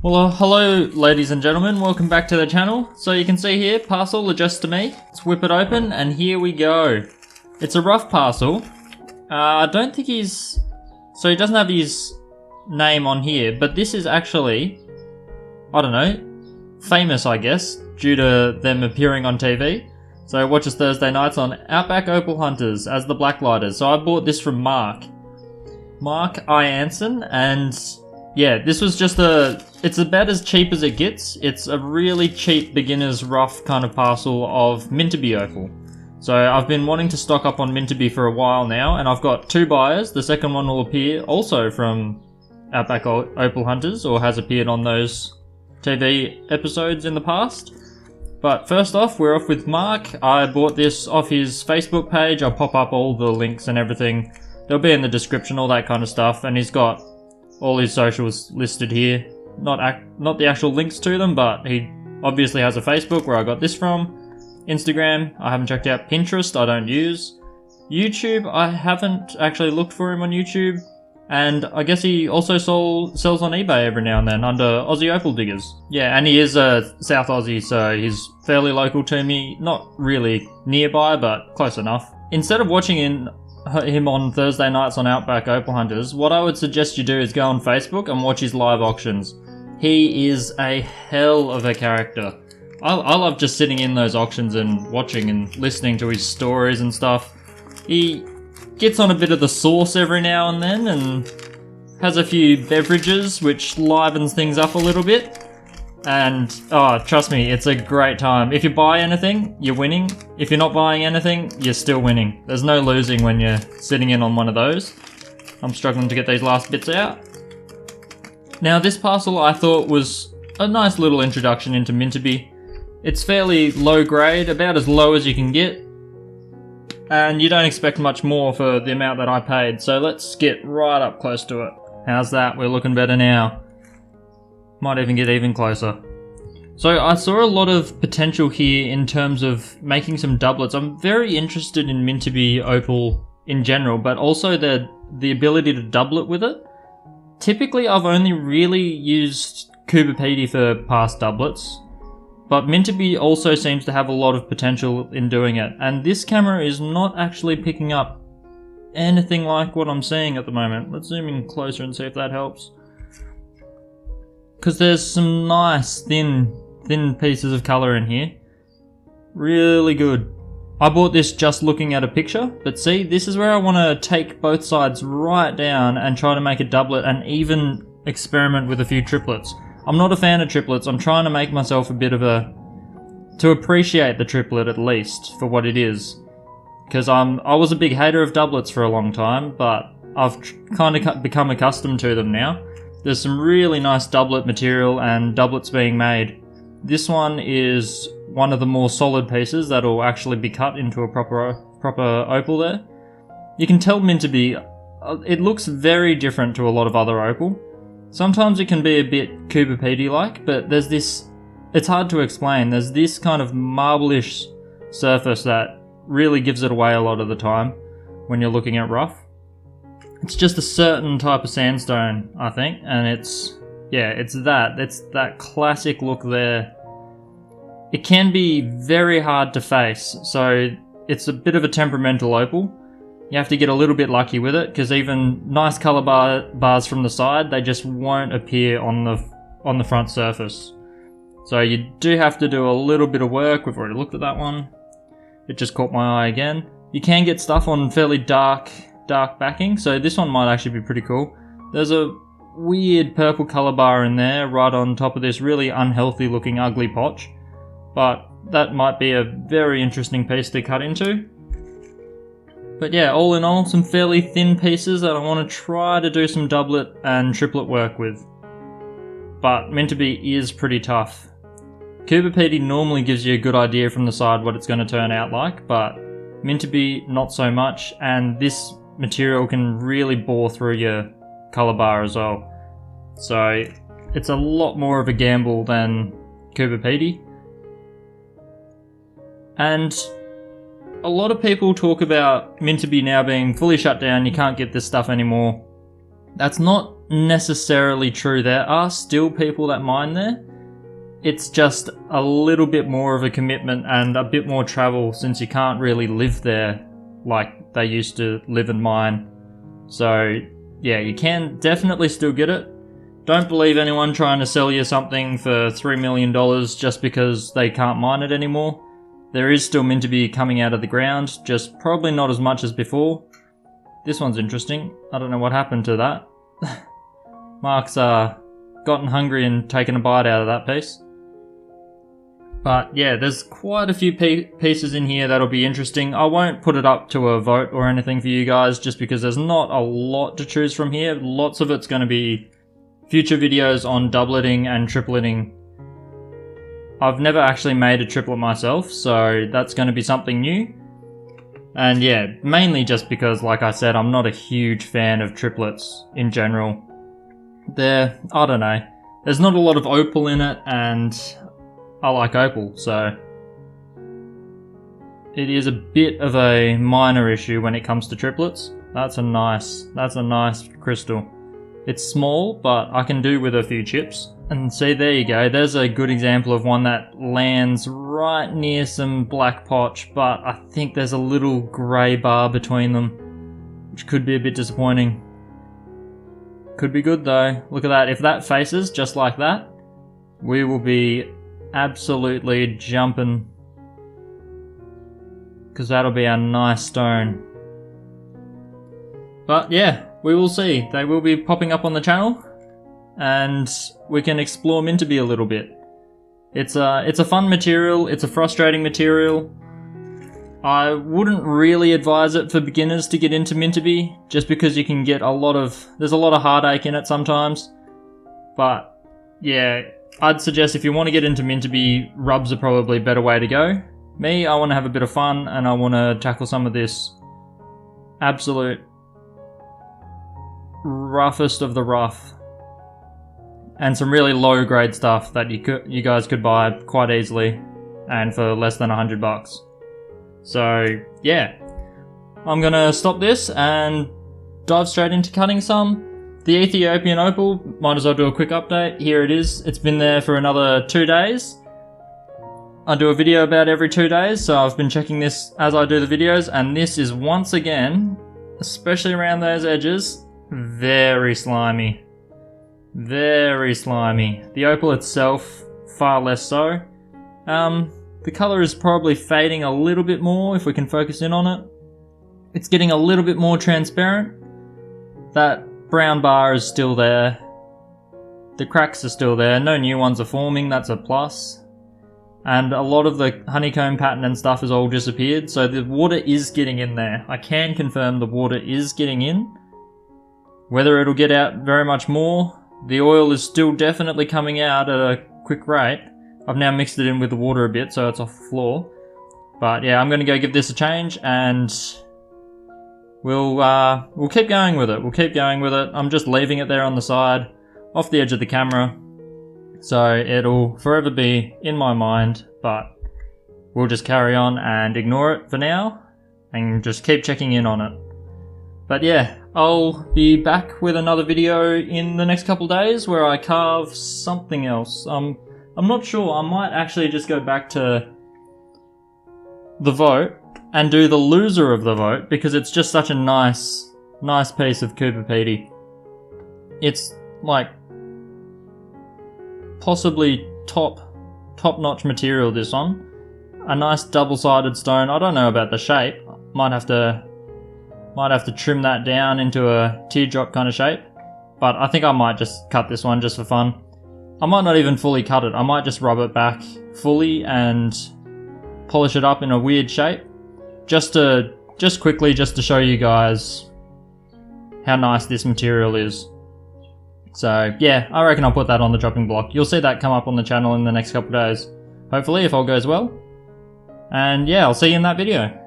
Well, hello ladies and gentlemen, welcome back to the channel. So you can see here, parcel addressed to me. Let's whip it open and here we go. It's a rough parcel. I don't think he doesn't have his name on here, but this is actually, I don't know, famous I guess, due to them appearing on TV. So watch us Thursday nights on Outback Opal Hunters as the Blacklighters. So I bought this from Mark I. Anson, and yeah, this was just it's about as cheap as it gets. It's a really cheap beginner's rough kind of parcel of Mintabie Opal. So I've been wanting to stock up on Mintabie for a while now, and I've got two buyers. The second one will appear also from Outback Opal Hunters, or has appeared on those TV episodes in the past. But first off, we're off with Mark. I bought this off his Facebook page. I'll pop up all the links and everything. They'll be in the description, all that kind of stuff. And he's got all his socials listed here. Not the actual links to them, but he obviously has a Facebook where I got this from. Instagram, I haven't checked out. Pinterest, I don't use. YouTube, I haven't actually looked for him on YouTube. And I guess he also sells on eBay every now and then under Aussie Opal Diggers. Yeah, and he is a South Aussie, so he's fairly local to me. Not really nearby, but close enough. Instead of watching him on Thursday nights on Outback Opal Hunters, what I would suggest you do is go on Facebook and watch his live auctions. He is a hell of a character. I love just sitting in those auctions and watching and listening to his stories and stuff. He gets on a bit of the sauce every now and then and has a few beverages which livens things up a little bit. And oh, trust me, it's a great time. If you buy anything, you're winning. If you're not buying anything, you're still winning. There's no losing when you're sitting in on one of those. I'm struggling to get these last bits out. Now this parcel I thought was a nice little introduction into Mintabie. It's fairly low grade, about as low as you can get. And you don't expect much more for the amount that I paid. So let's get right up close to it. How's that? We're looking better now. Might even get even closer. So I saw a lot of potential here in terms of making some doublets. I'm very interested in Mintabie Opal in general, but also the ability to doublet with it. Typically I've only really used Kubapedi for past doublets, but Mintabie also seems to have a lot of potential in doing it. And this camera is not actually picking up anything like what I'm seeing at the moment. Let's zoom in closer and see if that helps. Because there's some nice thin pieces of colour in here. Really good. I bought this just looking at a picture, but see, this is where I want to take both sides right down and try to make a doublet and even experiment with a few triplets. I'm not a fan of triplets. I'm trying to make myself a bit of to appreciate the triplet at least for what it is. Because I was a big hater of doublets for a long time, but I've kind of become accustomed to them now. There's some really nice doublet material and doublets being made. This one is one of the more solid pieces that'll actually be cut into a proper opal there. You can tell Mintabie, it looks very different to a lot of other opal. Sometimes it can be a bit Kubapedi-like, but there's this, it's hard to explain, there's this kind of marble-ish surface that really gives it away a lot of the time when you're looking at rough. It's just a certain type of sandstone, I think, and it's that classic look there. It can be very hard to face, so it's a bit of a temperamental opal. You have to get a little bit lucky with it, because even nice colour bars from the side, they just won't appear on the front surface. So you do have to do a little bit of work. We've already looked at that one. It just caught my eye again. You can get stuff on fairly dark backing, so this one might actually be pretty cool. There's a weird purple colour bar in there right on top of this really unhealthy looking ugly potch, but that might be a very interesting piece to cut into. But yeah, all in all, some fairly thin pieces that I want to try to do some doublet and triplet work with. But Mintabie is pretty tough. Kubapedi normally gives you a good idea from the side what it's going to turn out like, but Mintabie not so much, and this material can really bore through your colour bar as well. So it's a lot more of a gamble than Kubapedi. And a lot of people talk about Mintabie now being fully shut down, you can't get this stuff anymore. That's not necessarily true. There are still people that mine there. It's just a little bit more of a commitment and a bit more travel since you can't really live there like they used to live and mine. So yeah, you can definitely still get it. Don't believe anyone trying to sell you something for $3 million just because they can't mine it anymore. There is still Mintabie coming out of the ground, just probably not as much as before. This one's interesting. I don't know what happened to that. Mark's gotten hungry and taken a bite out of that piece. But yeah, there's quite a few pieces in here that'll be interesting. I won't put it up to a vote or anything for you guys just because there's not a lot to choose from here. Lots of it's going to be future videos on doubleting and tripleting. I've never actually made a triplet myself, so that's going to be something new. And yeah, mainly just because, like I said, I'm not a huge fan of triplets in general. I don't know, there's not a lot of opal in it, and I like opal, so it is a bit of a minor issue when it comes to triplets. That's a nice crystal. It's small, but I can do with a few chips. And see, there you go. There's a good example of one that lands right near some black potch, but I think there's a little grey bar between them, which could be a bit disappointing. Could be good though. Look at that. If that faces just like that, we will be absolutely jumping, because that'll be a nice stone. But yeah, we will see. They will be popping up on the channel, and we can explore Mintabie a little bit. It's a fun material. It's a frustrating material. I wouldn't really advise it for beginners to get into Mintabie, just because you can get there's a lot of heartache in it sometimes. But yeah, I'd suggest if you want to get into Mintabie, rubs are probably a better way to go. Me, I want to have a bit of fun, and I want to tackle some of this absolute roughest of the rough, and some really low grade stuff that you guys could buy quite easily and for less than $100. So yeah, I'm gonna stop this and dive straight into cutting some. The Ethiopian Opal, might as well do a quick update. Here it is. It's been there for another 2 days. I do a video about every 2 days, so I've been checking this as I do the videos, and this is once again, especially around those edges, very slimy. Very slimy. The opal itself, far less so. The colour is probably fading a little bit more if we can focus in on it. It's getting a little bit more transparent. That brown bar is still there. The cracks are still there. No new ones are forming, that's a plus. And a lot of the honeycomb pattern and stuff has all disappeared, so the water is getting in there. I can confirm the water is getting in. Whether it'll get out very much more, the oil is still definitely coming out at a quick rate. I've now mixed it in with the water a bit, so it's off the floor. But yeah, I'm going to go give this a change, and we'll keep going with it. We'll keep going with it. I'm just leaving it there on the side, off the edge of the camera, so it'll forever be in my mind, but we'll just carry on and ignore it for now, and just keep checking in on it. But yeah, I'll be back with another video in the next couple days where I carve something else. I'm not sure. I might actually just go back to the vote and do the loser of the vote, because it's just such a nice piece of Cooper Petey. It's like possibly top-notch material, this one. A nice double-sided stone. I don't know about the shape. Might have to trim that down into a teardrop kind of shape, but I think I might just cut this one just for fun. I might not even fully cut it. I might just rub it back fully and polish it up in a weird shape, just quickly to show you guys how nice this material is. So yeah, I reckon I'll put that on the chopping block. You'll see that come up on the channel in the next couple of days, hopefully, if all goes well. And yeah, I'll see you in that video.